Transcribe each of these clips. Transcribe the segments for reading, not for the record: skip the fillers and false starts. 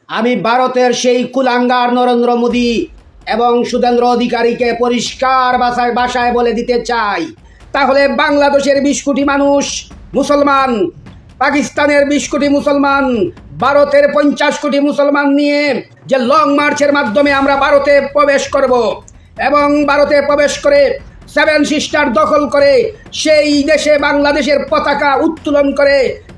আমি ভারতের সেই কুলাঙ্গার নরেন্দ্র মোদী এবং সুধীন্দ্র অধিকারীকে পরিষ্কার ভাষায় বলে দিতে চাই, তাহলে বাংলাদেশের 20 কোটি মানুষ মুসলমান, পাকিস্তানের 20 কোটি মুসলমান, ভারতের 50 কোটি মুসলমান নিয়ে যে লং মার্চের মাধ্যমে আমরা ভারতে প্রবেশ করব এবং ভারতে প্রবেশ করে 7 সিস্টার দখল করে সেই দেশে বাংলাদেশের পতাকা উত্তোলন করে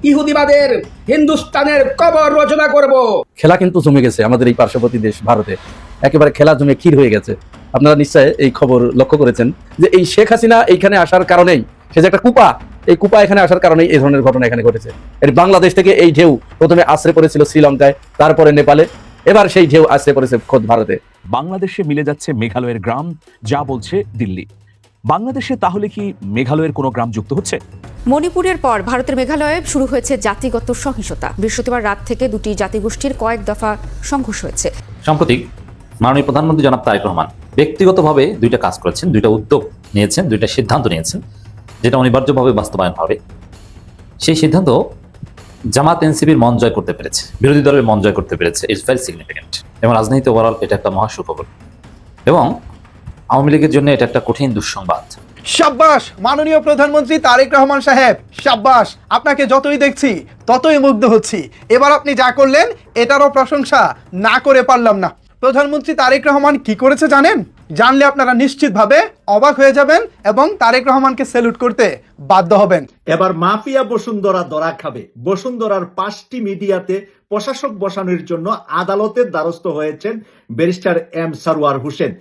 ইহুদিবাদের হিন্দুস্তানের কবর রচনা করব। খেলা কিন্তু জমে গেছে আমাদের এই পার্শ্ববর্তী দেশ ভারতে, একেবারে খেলা জমে ক্ষীর হয়ে গেছে। আপনারা নিশ্চয় এই খবর লক্ষ্য করেছেন যে এই শেখ হাসিনা এইখানে আসার কারণেই, সে যে একটা কুপা, এই কুপা এখানে আসার কারণেই এই ধরনের ঘটনা এখানে ঘটেছে। এর বাংলাদেশ থেকে এই ঢেউ প্রথমে আশ্রয় পড়েছিল শ্রীলঙ্কায়, তারপরে নেপালে, এবার সেই ঢেউ আশ্রয় পড়েছে খোদ ভারতে। বাংলাদেশে মিলে যাচ্ছে মেঘালয়ের গ্রাম, যা বলছে দিল্লি। বাংলাদেশে তাহলে কি মেঘালয়ের কোনো গ্রাম যুক্ত হচ্ছে? মণিপুরের পর ভারতের মেঘালয়ে শুরু হয়েছে জাতিগত সহিংসতা। বৃহস্পতিবার রাত থেকে দুটি জাতিগোষ্ঠীর কয়েক দফা সংঘর্ষ হয়েছে। সম্প্রতি মাননীয় প্রধানমন্ত্রী জনাব তারেক রহমান ব্যক্তিগতভাবে দুইটা কাজ করেছেন, দুইটা উদ্যোগ নিয়েছেন, দুইটা সিদ্ধান্ত নিয়েছেন, যেটা অনিবার্যভাবে বাস্তবায়ন হবে। সেই সিদ্ধান্ত জামাত এনসিপির মন জয় করতে পেরেছে, বিরোধী দলের মন জয় করতে পেরেছে। ইটস ভেরি সিগনিফিকেন্ট এবং রাজনীতি ওভারঅল এটা একটা মহা সুখবর, এবং আওয়ামী লীগের জন্য এটা একটা কঠিন দুঃসংবাদ। শাব্বাস মাননীয় প্রধানমন্ত্রী তারেক রহমান সাহেব, শাব্বাস। আপনাকে যতই দেখছি ততই মুগ্ধ হচ্ছি। এবার আপনি যা করলেন এটারও প্রশংসা না করে পারলাম না। প্রধানমন্ত্রী তারেক রহমান কি করেছে জানেন? জানলে আপনারা নিশ্চিতভাবে অবাক হয়ে যাবেন এবং তারেক রহমানকে স্যালুট করতে বাধ্য হবেন। এবার মাফিয়া বসুন্ধরা ধরা খাবে। বসুন্ধরার 5টি মিডিয়াতে প্রশাসক বসানোর জন্য আদালতের দ্বারস্থ হয়েছেন ব্যারিস্টার এম সারওয়ার হোসেন।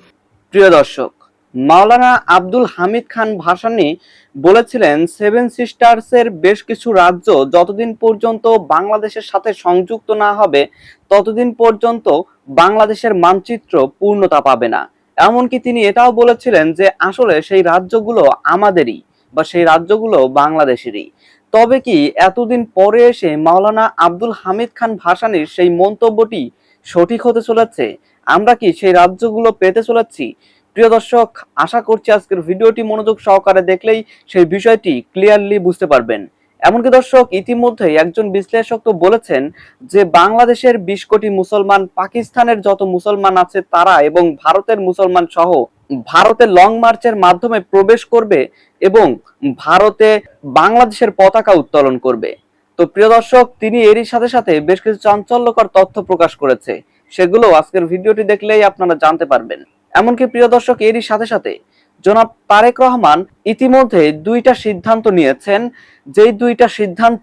প্রিয় দর্শক, মাওলানা আব্দুল হামিদ খান ভাসানী বলেছিলেন 7 সিস্টার্সের বেশ কিছু রাজ্য যতদিন পর্যন্ত বাংলাদেশের সাথে সংযুক্ত না হবে ততদিন পর্যন্ত বাংলাদেশের মানচিত্র পূর্ণতা পাবে না। এমনকি তিনি এটাও বলেছিলেন যে আসলে সেই রাজ্যগুলো আমাদেরই, বা সেই রাজ্যগুলো বাংলাদেশেরই। তবে কি এতদিন পরে এসে মাওলানা আব্দুল হামিদ খান ভাসানীর সেই মন্তব্যটি সঠিক হতে চলেছে? আমরা কি সেই রাজ্যগুলো পেতে চলেছি? প্রিয় দর্শক, আশা করছি আজকের ভিডিওটি মনোযোগ সহকারে দেখলেই সেই বিষয়টি ক্লিয়ারলি বুঝতে পারবেন। এমনকি দর্শক, ইতিমধ্যেই একজন বিশ্লেষক তো বলেছেন যে বাংলাদেশের 20 কোটি মুসলমান, পাকিস্তানের যত মুসলমান আছে তারা এবং ভারতের মুসলমান সহ ভারতের লং মার্চের মাধ্যমে প্রবেশ করবে এবং ভারতে বাংলাদেশের পতাকা উত্তোলন করবে। তো প্রিয় দর্শক, তিনি এরই সাথে সাথে বেশ কিছু চাঞ্চল্যকর তথ্য প্রকাশ করেছে, সেগুলো আজকের ভিডিওটি দেখলেই আপনারা জানতে পারবেন। এমনকি প্রিয় দর্শক, এরই সাথে সাথে জনাব তারেক রহমান ইতিমধ্যে 2টা সিদ্ধান্ত নিয়েছেন, যেই 2টা সিদ্ধান্ত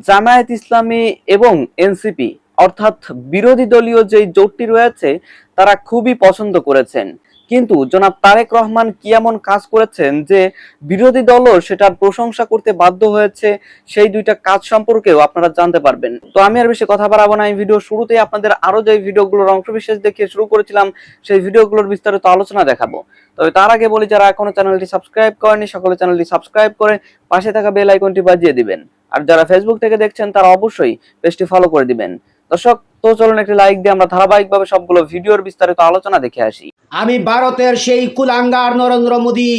জামায়াত ইসলামী এবং এনসিপি অর্থাৎ বিরোধী দলীয় যেই জোটটি রয়েছে তারা খুবই পছন্দ করেছেন। কিন্তু জনাব তারেক রহমান কি এমন কাজ করেছেন যে বিরোধী দলও সেটার প্রশংসা করতে বাধ্য হয়েছে, সেই 2টা কাজ সম্পর্কেও আপনারা জানতে পারবেন। তো আমি আর বেশি কথা বাড়াবো না, এই ভিডিও শুরুতেই আপনাদের আরো যে ভিডিওগুলোর অংশবিশেষ দেখিয়ে শুরু করেছিলাম সেই ভিডিওগুলোর বিস্তারিত আলোচনা দেখাবো। তবে তার আগে বলি, যারা এখনো চ্যানেলটি সাবস্ক্রাইব করেনি সকলে চ্যানেলটি সাবস্ক্রাইব করে পাশে থাকা বেল আইকনটি বাজিয়ে দিবেন। আর যারা ফেসবুক থেকে দেখছেন তারা অবশ্যই পেজটি ফলো করে দিবেন। দর্শক, তো চলুন একটি লাইক দিয়ে আমরা ধারাবাহিকভাবে সবগুলো ভিডিওর বিস্তারিত আলোচনা দেখে আসি। আমি ভারতের সেই কুলাঙ্গার নরেন্দ্র মোদী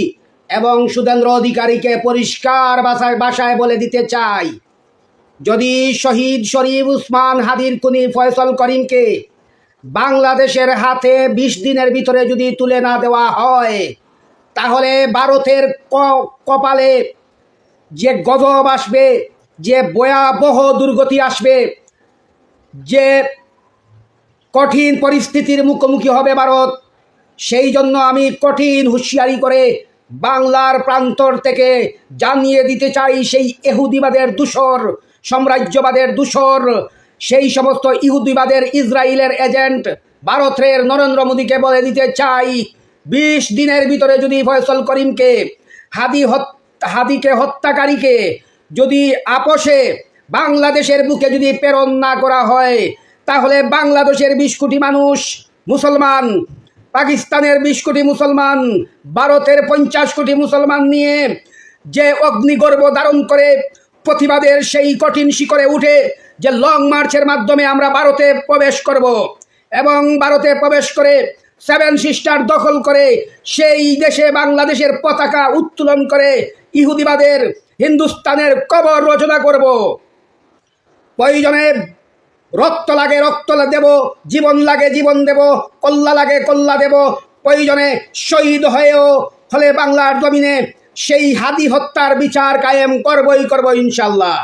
এবং সুধীন্দ্র অধিকারীকে পরিষ্কার ভাষায় বলে দিতে চাই, যদি শহীদ শরীফ উসমান হাদির খুনি ফয়সল করিমকে বাংলাদেশের হাতে 20 দিনের ভিতরে যদি তুলে না দেওয়া হয়, তাহলে ভারতের কপালে যে গজব আসবে, যে ভয়াবহ দুর্গতি আসবে, যে কঠিন পরিস্থিতির মুখোমুখি হবে ভারত, সেই জন্য আমি কঠিন হুঁশিয়ারি করে বাংলার প্রান্তর থেকে জানিয়ে দিতে চাই, সেই ইহুদিবাদের দূষর, সাম্রাজ্যবাদের দূষর, সেই সমস্ত ইহুদিবাদের ইসরায়েলের এজেন্ট ভারতের নরেন্দ্র মোদীকে বলে দিতে চাই, 20 দিনের ভিতরে যদি ফয়সল করিমকে, হাদিকে হত্যাকারীকে যদি আপোষে বাংলাদেশের বুকে যদি প্রেরণ না করা হয়, তাহলে বাংলাদেশের 20 কোটি মানুষ মুসলমান, পাকিস্তানের 20 কোটি মুসলমান, ভারতের 50 কোটি মুসলমান নিয়ে যে অগ্নিগর্ভ ধারণ করে প্রতিবাদের সেই কঠিন শিখরে উঠে যে লং মার্চের মাধ্যমে আমরা ভারতে প্রবেশ করব এবং ভারতে প্রবেশ করে 7 সিস্টার দখল করে সেই দেশে বাংলাদেশের পতাকা উত্তোলন করে ইহুদিবাদের হিন্দুস্তানের কবর রচনা করব। প্রয়োজনে রক্ত লাগে রক্ত দেব, জীবন লাগে জীবন দেব, কল্লা লাগে কল্লা দেব, প্রয়োজনে শহীদ হয়েও হলে বাংলার জমিনে সেই হাদি হত্যার বিচার কায়েম করবই করব ইনশাল্লাহ।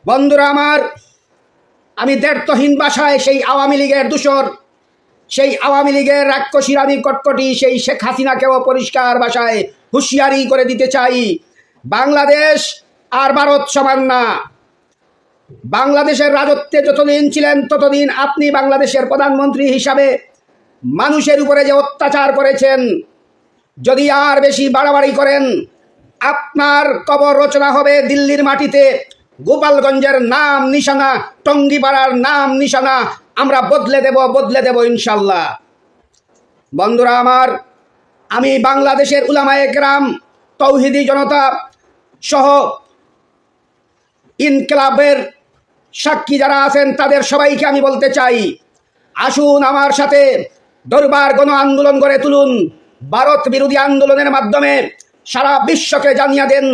বন্ধুরা আমার, আমি দ্ব্যর্থহীন ভাষায় সেই আওয়ামী লীগের দূষর, সেই আওয়ামী লীগের রাক্ষসী রানী কটকটি সেই শেখ হাসিনাকেও পরিষ্কার ভাষায় হুঁশিয়ারি করে দিতে চাই, বাংলাদেশ আর ভারত সমান না। বাংলাদেশের রাজত্বে যতদিন ছিলেন ততদিন আপনি বাংলাদেশের প্রধানমন্ত্রী হিসাবে মানুষের উপরে যে অত্যাচার করেছেন, যদি আর বেশি বাড়াবাড়ি করেন আপনার কবর রচনা হবে দিল্লির মাটিতে। গোপালগঞ্জের নাম নিশানা, টঙ্গিপাড়ার নাম নিশানা আমরা বদলে দেব ইনশাল্লাহ। বন্ধুরা আমার, আমি বাংলাদেশের উলামায়ে কেরাম, তৌহিদি জনতা সহ ইনকিলাবের সাক্ষী যারা আছেন তাদের সবাইকে আমি বলতে চাই, আসুন আমার সাথে দরবার গণ আন্দোলন গড়ে তুলুন। ভারত বিরোধী আন্দোলনের মাধ্যমে সারা বিশ্বকে জানিয়ে দেন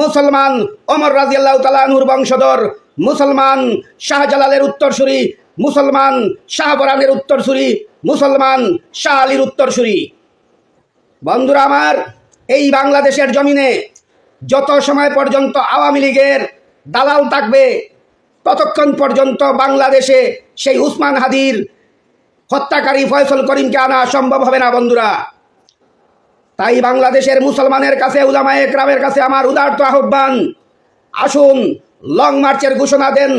মুসলমান ওমর রাদিয়াল্লাহু তাআলা আনহুর বংশধর, মুসলমান শাহজালালের উত্তরসূরি, মুসলমান শাহপরানের উত্তরসূরি, মুসলমান শাহ আলীর উত্তরসূরি। বন্ধুরা আমার, এই বাংলাদেশের জমিনে যত সময় পর্যন্ত আওয়ামী লীগের দালাল থাকবে ততক্ষণ পর্যন্ত বাংলাদেশে সেই উসমান হাদির হত্যাকারী ফয়সল করিমকে আনা সম্ভব হবে না বন্ধুরা। তাই বাংলাদেশের মুসলমানের কাছে, উলামায়ে কেরামের কাছে আমার উদারত আহ্বান, আসুন লং মার্চের ঘোষণা দেন।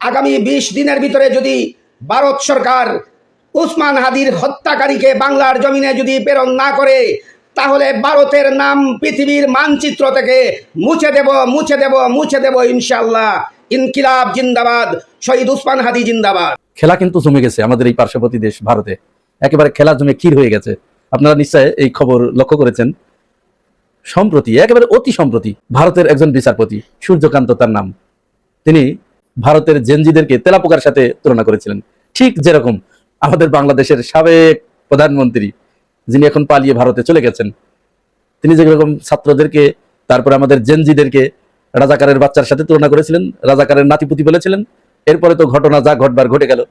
আগামী 20 দিনের ভিতরে যদি ভারত সরকার উসমান হাদির হত্যাকারীকে বাংলার জমিনে যদি প্রেরণ না করে, তাহলে ভারতের নাম পৃথিবীর মানচিত্র থেকে মুছে দেব ইনশাআল্লাহ। ইনকিলাব জিন্দাবাদ, শহীদ উসমান হাদি জিন্দাবাদ। খেলা কিন্তু জমে গেছে আমাদের এই পার্শ্ববর্তী দেশ ভারতে, একেবারে খেলা জমে ক্ষীর হয়ে গেছে। আপনারা নিশ্চয় এই খবর লক্ষ্য করেছেন। সম্প্রতি, একেবারে অতি সম্প্রতি, ভারতের একজন বিচারপতি, সূর্যকান্ত তার নাম, তিনি ভারতের জেনজিদেরকে তেলাপোকার সাথে তুলনা করেছিলেন। ঠিক যেরকম আমাদের বাংলাদেশের সাবেক প্রধানমন্ত্রী, যিনি এখন পালিয়ে ভারতে চলে গেছেন, তিনি যেরকম ছাত্রদেরকে, তারপরে আমাদের জেনজিদেরকে রাজাকারের বাচ্চার সাথে তুলনা করেছিলেন, রাজাকারের নাতিপুতি বলেছিলেন। এরপরে তো ঘটনা যা ঘটবার ঘটে গেল।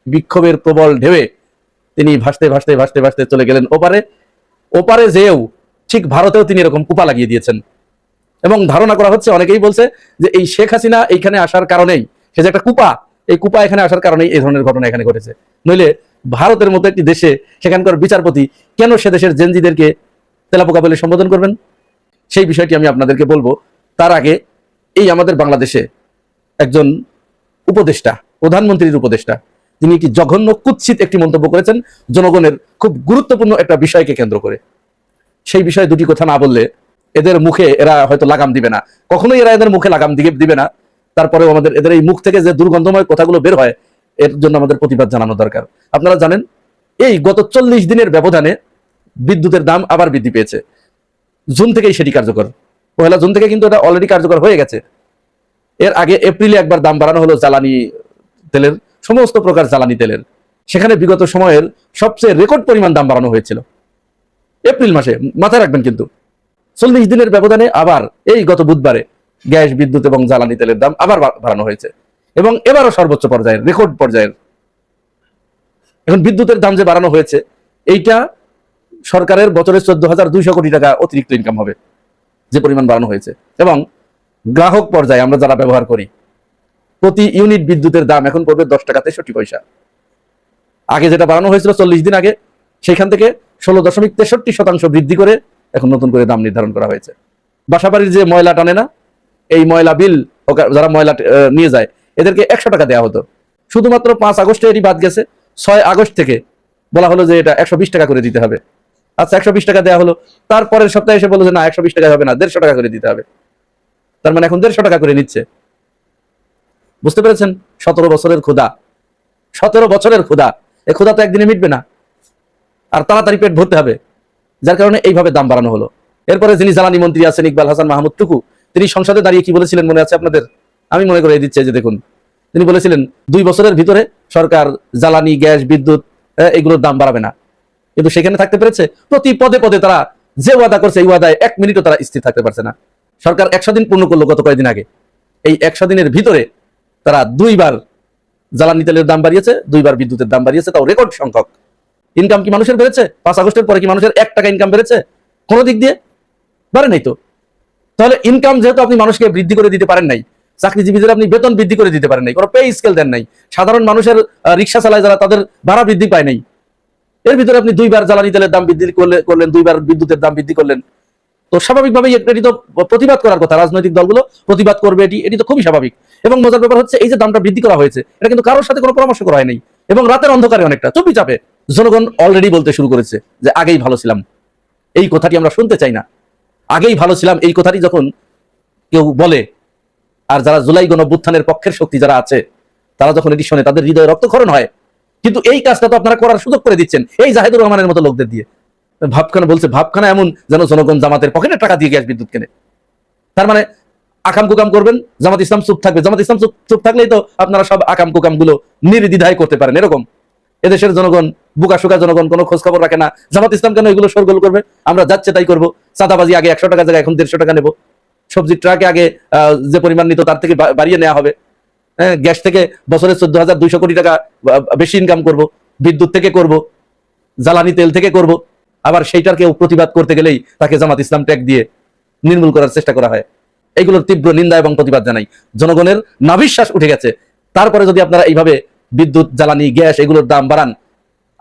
বিক্ষোভের প্রবল ঢেউয়ে তিনি ভাসতে চলে গেলেন ওপারে যেও ঠিক ভারতেও তিনি এরকম কুপা লাগিয়ে দিয়েছেন। এবং ধারণা করা হচ্ছে, অনেকেই বলছে যে এই শেখ হাসিনা এইখানে আসার কারণেই, সে যে একটা কুপা, এই কুপা এখানে আসার কারণেই এই ধরনের ঘটনা এখানে ঘটেছে। নইলে ভারতের মতো একটি দেশে সেখানকার বিচারপতি কেন সে দেশের জেনজিদেরকে তেলাপোকা বলে সম্বোধন করবেন? সেই বিষয়টি আমি আপনাদেরকে বলবো। তার আগে এই আমাদের বাংলাদেশে একজন উপদেষ্টা, প্রধানমন্ত্রীর উপদেষ্টা, তিনি একটি জঘন্য কুৎসিত একটি মন্তব্য করেছেন জনগণের খুব গুরুত্বপূর্ণ একটা বিষয়কে কেন্দ্র করে। সেই বিষয়ে দুটি কথা না বললে এদের মুখে এরা হয়তো লাগাম দিবে না, কখনোই এরা এদের মুখে লাগাম দিবে না। তারপরেও আমাদের এদের এই মুখ থেকে যে দুর্গন্ধময় কথাগুলো বের হয়, এর জন্য আমাদের প্রতিবাদ জানানো দরকার। আপনারা জানেন, এই গত 40 দিনের ব্যবধানে বিদ্যুতের দাম আবার বৃদ্ধি পেয়েছে। জুন থেকেই সেটি কার্যকর, 1 জুন থেকে কিন্তু এটা অলরেডি কার্যকর হয়ে গেছে। এর আগে এপ্রিলে একবার দাম বাড়ানো হলো জ্বালানি তেলের, সমস্ত প্রকার জ্বালানি তেলের। সেখানে বিগত সময়ের সবচেয়ে রেকর্ড পরিমাণ দাম বাড়ানো হয়েছিল এপ্রিল মাসে, মাথায় রাখবেন। কিন্তু 40 দিনের ব্যবধানে আবার এই গত বুধবারে গ্যাস, বিদ্যুৎ এবং জ্বালানি তেলের দাম আবার বাড়ানো হয়েছে, এবং এবারও সর্বোচ্চ পর্যায়ের, রেকর্ড পর্যায়ের। এখন বিদ্যুতের দাম যে বাড়ানো হয়েছে, এইটা সরকারের বছরে 14,200 কোটি টাকা অতিরিক্ত ইনকাম হবে, যে পরিমাণ বাড়ানো হয়েছে। এবং গ্রাহক পর্যায়ে আমরা যারা ব্যবহার করি, প্রতি ইউনিট বিদ্যুতের দাম এখন পড়বে 10 টাকা 63 পয়সা। আগে যেটা বাড়ানো হয়েছিল 40 দিন আগে, সেখান থেকে 16.63% বৃদ্ধি করে এখন নতুন করে দাম নির্ধারণ করা হয়েছে। বাসাবাড়ির যে ময়লা টানে না, এই ময়লা বিল, যারা ময়লা নিয়ে যায়, এদেরকে 100 টাকা দেওয়া হতো। শুধুমাত্র 5 আগস্টে এটি বাদ গেছে। 6 আগস্ট থেকে বলা হলো যে এটা 120 টাকা করে দিতে হবে। আচ্ছা, 120 টাকা দেওয়া হলো। তারপরের সপ্তাহে এসে বললো যে না, 120 টাকা হবে না, 150 টাকা করে দিতে হবে। তার মানে এখন 150 টাকা করে নিচ্ছে। বুঝতে পেরেছেন? 17 বছরের ক্ষুধা, 17 বছরের ক্ষুধা। এই ক্ষুধা তো একদিনে মিটবে না, আর তাড়াতাড়ি পেট ভরতে হবে, যার কারণে এইভাবে দাম বাড়ানো হলো। এরপরে যিনি জ্বালানি মন্ত্রী আছেন, ইকবাল হাসান মাহমুদ টুকু, তিনি সংসদে দাঁড়িয়ে কি বলেছিলেন মনে আছে আপনাদের? আমি মনে করে দিচ্ছি যে দেখুন, তিনি বলেছিলেন 2 বছরের ভিতরে সরকার জ্বালানি, গ্যাস, বিদ্যুৎ এগুলোর দাম বাড়াবে না। কিন্তু সেখানে থাকতে পেরেছে? প্রতি পদে পদে তারা যে ওয়াদা করছে, এই ওয়াদায় 1 মিনিটও তারা স্থির থাকতে পারছে না। সরকার 100 দিন পূর্ণ করলো গত কয়েকদিন আগে। এই 100 দিনের ভিতরে তারা 2 বার জ্বালানি তেলের দাম বাড়িয়েছে, 2বার বিদ্যুতের দাম বাড়িয়েছে, তাও রেকর্ড সংখ্যক। ইনকাম কি মানুষের বেড়েছে? 5 আগস্টের পরে কি মানুষের 1 টাকা ইনকাম বেড়েছে কোনো দিক দিয়ে? বাড়ে নাই তো। তাহলে ইনকাম যেহেতু আপনি মানুষকে বৃদ্ধি করে দিতে পারেন নাই, চাকরিজীবীদের আপনি বেতন বৃদ্ধি করে দিতে পারেন নাই, কোনো পে স্কেল দেন নাই, সাধারণ মানুষের রিক্সা চালায় যারা তাদের ভাড়া বৃদ্ধি পায় নাই, এর ভিতরে আপনি 2বার জ্বালানি তেলের দাম বৃদ্ধি করলেন, 2বার বিদ্যুতের দাম বৃদ্ধি করলেন, তো স্বাভাবিকভাবেই এটি তো প্রতিবাদ করার কথা। রাজনৈতিক দলগুলো প্রতিবাদ করবে, এটি তো খুবই স্বাভাবিক। এবং মজার ব্যাপার হচ্ছে এই যে দামটা বৃদ্ধি করা হয়েছে, এটা কিন্তু কারোর সাথে কোনো পরামর্শ করা হয়নি, এবং রাতের অন্ধকারে অনেকটা চুপি চাপে জনগণ অলরেডি বলতে শুরু করেছে যে আগেই ভালো ছিলাম। এই কথাটি আমরা শুনতে চাই না। আগেই ভালো ছিলাম এই কথাটি যখন কেউ বলে, আর যারা জুলাই গণঅভ্যুত্থানের পক্ষের শক্তি যারা আছে, তারা যখন এটি শোনে তাদের হৃদয়ে রক্তক্ষরণ হয়। কিন্তু এই কাজটা তো আপনারা করার সুযোগ করে দিচ্ছেন এই জাহিদুর রহমানের মতো লোকদের দিয়ে। ভাবখানা বলছে, ভাবখানা এমন যেন জনগণ জামাতের পকেটে টাকা দিয়ে গ্যাস বিদ্যুৎ কেনে। তার মানে আকাম কুকাম করবেন, জামাত ইসলাম চুপ থাকবে। জামাত ইসলাম চুপ থাকলেই তো আপনারা সব আকাম কুকাম গুলো নির্দ্বিধায় করতে পারেন। এরকম এদেশের জনগণ বুকা সুকা জনগণ কোনো খোঁজ খবর রাখে না। জামাত ইসলাম কেন এগুলো সরগোল করবে? আমরা যাচ্ছে তাই করবো। চাঁদাবাজি আগে 100 টাকা জায়গায় এখন 150 টাকা নেবো। সবজির ট্রাকে আগে যে পরিমাণ নিত তার থেকে বাড়িয়ে নেওয়া হবে। হ্যাঁ, গ্যাস থেকে বছরে 14,200 কোটি টাকা বেশি ইনকাম করব, বিদ্যুৎ থেকে করব, জ্বালানি তেল থেকে করব। আবার সেইটার কেউ প্রতিবাদ করতে গেলেই তাকে জামাত ইসলাম ট্যাগ দিয়ে নির্মূল করার চেষ্টা করা হয়। এইগুলোর তীব্র নিন্দা এবং প্রতিবাদ জানাই। জনগণের নাভিশ্বাস উঠে গেছে। তারপরে যদি আপনারা এইভাবে বিদ্যুৎ, জ্বালানি, গ্যাস এগুলোর দাম বাড়ান,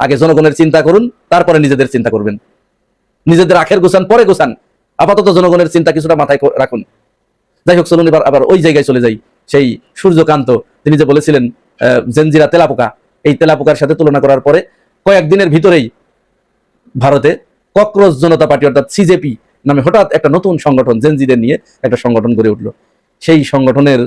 আগে জনগণের চিন্তা করুন, তারপরে নিজেদের চিন্তা করবেন। নিজেদের আখের গোছান পরে গোছান, আপাতত জনগণের চিন্তা কিছুটা মাথায় রাখুন। যাই হোক, চলুন এবার আবার ওই জায়গায় চলে যাই। সেই সূর্যকান্ত তিনি যে বলেছিলেন জেনজিরা তেলাপোকা, এই তেলাপোকার সাথে তুলনা করার পরে কয়েকদিনের ভিতরেই ভারতে ককরোচ জনতা পার্টি অর্থাৎ সিজেপি নামে হঠাৎ একটা নতুন সংগঠন জেনজিদের নিয়ে একটা সংগঠন গড়ে উঠলো। সেই সংগঠনের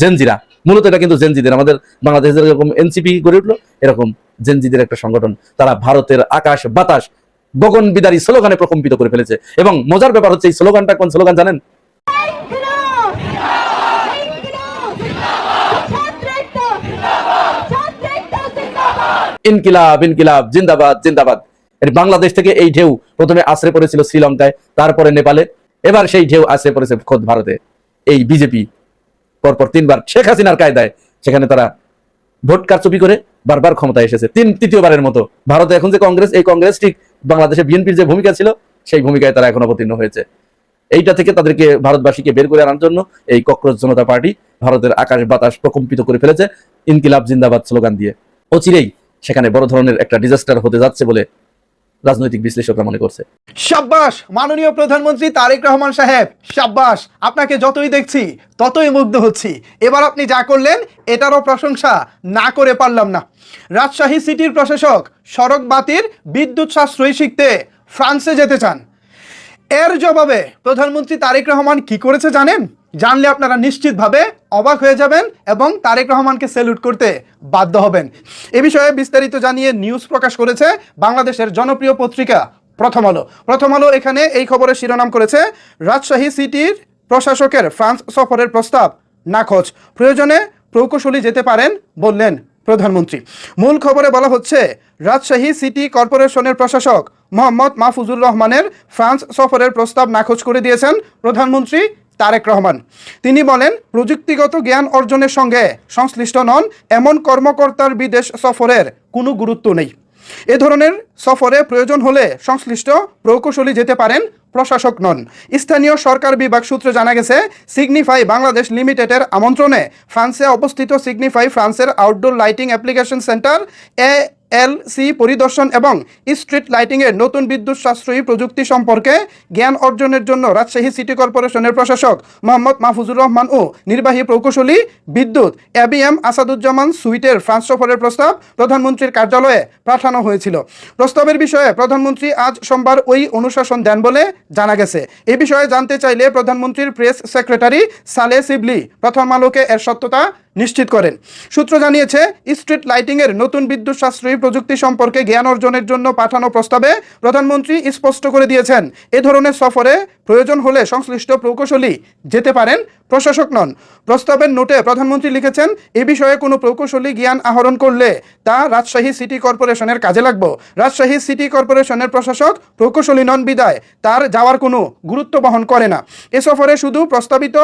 জেনজিরা, মূলত এটা কিন্তু জেনজিদের, আমাদের বাংলাদেশের যেরকম এনসিপি গড়ে উঠলো এরকম জেনজিদের একটা সংগঠন। তারা ভারতের আকাশ বাতাস গগন বিদারী স্লোগানে প্রকম্পিত করে ফেলেছে। এবং মজার ব্যাপার হচ্ছে এই স্লোগানটা কোন স্লোগান জানেন? ইনকিলাব ইনকিলাব জিন্দাবাদ জিন্দাবাদ। বাংলাদেশ থেকে এই ঢেউ প্রথমে আশ্রয় পড়েছিল শ্রীলঙ্কায়, তারপরে নেপালে, এবার সেই ঢেউ আশ্রয় পড়েছে খোদ ভারতে। এই বিজেপি পরপর 3বার শেখ হাসিনার কায়দায় সেখানে তারা ভোট কারচুপি করে বারবার ক্ষমতায় এসেছে। তৃতীয়বারের মতো ভারতে এখন যে কংগ্রেস, এই কংগ্রেস ঠিক বাংলাদেশে বিএনপির যে ভূমিকা ছিল সেই ভূমিকায় তারা এখন অবতীর্ণ হয়েছে। এইটা থেকে তাদেরকে ভারতবাসীকে বের করে আনার জন্য এই ককরোচ জনতা পার্টি ভারতের আকাশ বাতাস প্রকম্পিত করে ফেলেছে ইনকিলাব জিন্দাবাদ স্লোগান দিয়ে। অচিরেই সেখানে বড় ধরনের একটা ডিজাস্টার হতে যাচ্ছে বলে রাজনৈতিক বিশ্লেষকরা মনে করছে। সাব্বাস মাননীয় প্রধানমন্ত্রী তারেক রহমান সাহেব, সাব্বাস। আপনাকে যতই দেখছি ততই মুগ্ধ হচ্ছি। এবার আপনি যা করলেন এটারও প্রশংসা না করে পারলাম না। রাজশাহী সিটির প্রশাসক সড়ক বাতির বিদ্যুৎ সাশ্রয়ী শিখতে ফ্রান্সে যেতে চান। এর জবাবে প্রধানমন্ত্রী তারেক রহমান কি করেছে জানেন? জানলে আপনারা নিশ্চিতভাবে অবাক হয়ে যাবেন এবং তারেক রহমানকে স্যালুট করতে বাধ্য হবেন। এ বিষয়ে বিস্তারিত জানিয়ে নিউজ প্রকাশ করেছে বাংলাদেশের জনপ্রিয় পত্রিকা প্রথম আলো। প্রথম আলো এখানে এই খবরের শিরোনাম করেছে, রাজশাহী সিটির প্রশাসকের ফ্রান্স সফরের প্রস্তাব নাকচ, প্রয়োজনে প্রকৌশলী যেতে পারেন বললেন প্রধানমন্ত্রী। মূল খবরে বলা হচ্ছে, রাজশাহী সিটি কর্পোরেশনের প্রশাসক মোহাম্মদ মাহফুজুর রহমানের ফ্রান্স সফরের প্রস্তাব নাকচ করে দিয়েছেন প্রধানমন্ত্রী তারেক রহমান। তিনি বলেন, প্রযুক্তিগত জ্ঞান অর্জনের সঙ্গে সংশ্লিষ্ট নন এমন কর্মকর্তার বিদেশ সফরের কোনো গুরুত্ব নেই। এ ধরনের সফরে প্রয়োজন হলে সংশ্লিষ্ট প্রকৌশলী যেতে পারেন, প্রশাসক নন। স্থানীয় সরকার বিভাগ সূত্রে জানা গেছে, সিগনিফাই বাংলাদেশ লিমিটেডের আমন্ত্রণে ফ্রান্সে অবস্থিত সিগনিফাই ফ্রান্সের outdoor lighting application centre ALC পরিদর্শন এবং স্ট্রিট লাইটিংয়ের নতুন বিদ্যুৎ সাশ্রয়ী প্রযুক্তি সম্পর্কে জ্ঞান অর্জনের জন্য রাজশাহী সিটি কর্পোরেশনের প্রশাসক মোহাম্মদ মাহফুজুর রহমান ও নির্বাহী প্রকৌশলী বিদ্যুৎ ABM আসাদুজ্জামান সুইটের ফ্রান্স সফরের প্রস্তাব প্রধানমন্ত্রীর কার্যালয়ে পাঠানো হয়েছিল। প্রস্তাবের বিষয়ে প্রধানমন্ত্রী আজ সোমবার ওই অনুশাসন দেন বলে জানা গেছে। এ বিষয়ে জানতে চাইলে প্রধানমন্ত্রীর প্রেস সেক্রেটারি সালে শিবলি প্রথম আলোকে এর সত্যতা নিশ্চিত করেন। সূত্র জানিয়েছে, স্ট্রিট লাইটিংয়ের নতুন বিদ্যুৎ সাশ্রয়ী প্রযুক্তি সম্পর্কে জ্ঞান অর্জনের জন্য পাঠানো প্রস্তাবে প্রধানমন্ত্রী স্পষ্ট করে দিয়েছেন, এ ধরনের সফরে প্রয়োজন হলে সংশ্লিষ্ট প্রকৌশলী যেতে পারেন, প্রশাসক নন। প্রস্তাবের নোটে প্রধানমন্ত্রী লিখেছেন, এ বিষয়ে কোনো প্রকৌশলী জ্ঞান আহরণ করলে তা রাজশাহী সিটি কর্পোরেশনের কাজে লাগবে। রাজশাহী সিটি কর্পোরেশনের প্রশাসক প্রকৌশলী নন বিদায় তার যাওয়ার কোনো গুরুত্ব বহন করে না। এ সফরে শুধু প্রস্তাবিত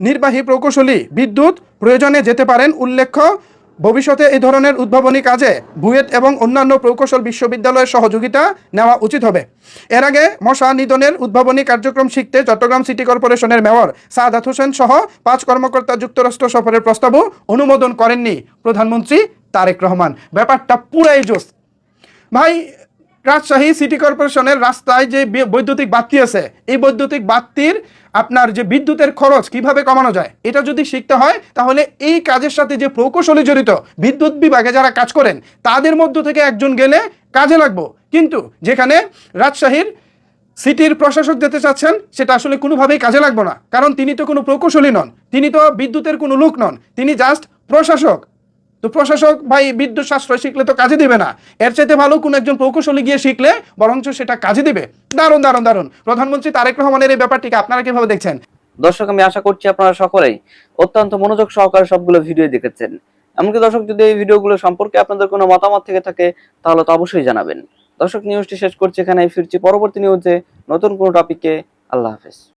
নির্বাহী প্রকৌশলী বিদ্যুৎ প্রয়োজনে যেতে পারেন। উল্লেখ্য, ভবিষ্যতে এই ধরনের উদ্ভাবনী কাজে বুয়েট এবং অন্যান্য প্রকৌশল বিশ্ববিদ্যালয়ের সহযোগিতা নেওয়া উচিত হবে। এর আগে মশা নিধনের উদ্ভাবনী কার্যক্রম শিখতে চট্টগ্রাম সিটি কর্পোরেশনের মেয়র সাদাত হোসেন সহ 5 কর্মকর্তা যুক্তরাষ্ট্র সফরের প্রস্তাবও অনুমোদন করেননি প্রধানমন্ত্রী তারেক রহমান। ব্যাপারটা পুরাই জোস ভাই। রাজশাহী সিটি কর্পোরেশনের রাস্তায় যে বৈদ্যুতিক বাতি আছে, এই বৈদ্যুতিক বাতির আপনার যে বিদ্যুতের খরচ কিভাবে কমানো যায়, এটা যদি শিখতে হয় তাহলে এই কাজের সাথে যে প্রকৌশলী জড়িত বিদ্যুৎ বিভাগে যারা কাজ করেন তাদের মধ্য থেকে একজন গেলে কাজে লাগবো। কিন্তু যেখানে রাজশাহীর সিটির প্রশাসক যেতে চাচ্ছেন সেটা আসলে কোনোভাবেই কাজে লাগবে না, কারণ তিনি তো কোনো প্রকৌশলী নন, তিনি তো বিদ্যুতের কোনো লোক নন, তিনি জাস্ট প্রশাসক। তো প্রশাসক ভাই বিদ্যুৎ সাশ্রয় শিখলে তো কাজে দিবে না, এর চাইতে ভালো কোনো একজন প্রকৌশলী গিয়ে শিখলে বরঞ্চ সেটা কাজে দিবে। দারুণ দারুণ দারুণ। প্রধানমন্ত্রী তারেক রহমানের এই ব্যাপারটিকে আপনারা কিভাবে দেখছেন? দর্শক, আমি আশা করছি আপনারা সকলেই অত্যন্ত মনোযোগ সহকারে সবগুলো ভিডিও দেখেছেন। এমনকি দর্শক, যদি এই ভিডিওগুলো সম্পর্কে আপনাদের কোনো মতামত থেকে থাকে তাহলে তো অবশ্যই জানাবেন। দর্শক, নিউজটি শেষ করছি এখানে, ফিরছি পরবর্তী নিউজে নতুন কোনো টপিকে। আল্লাহ হাফেজ।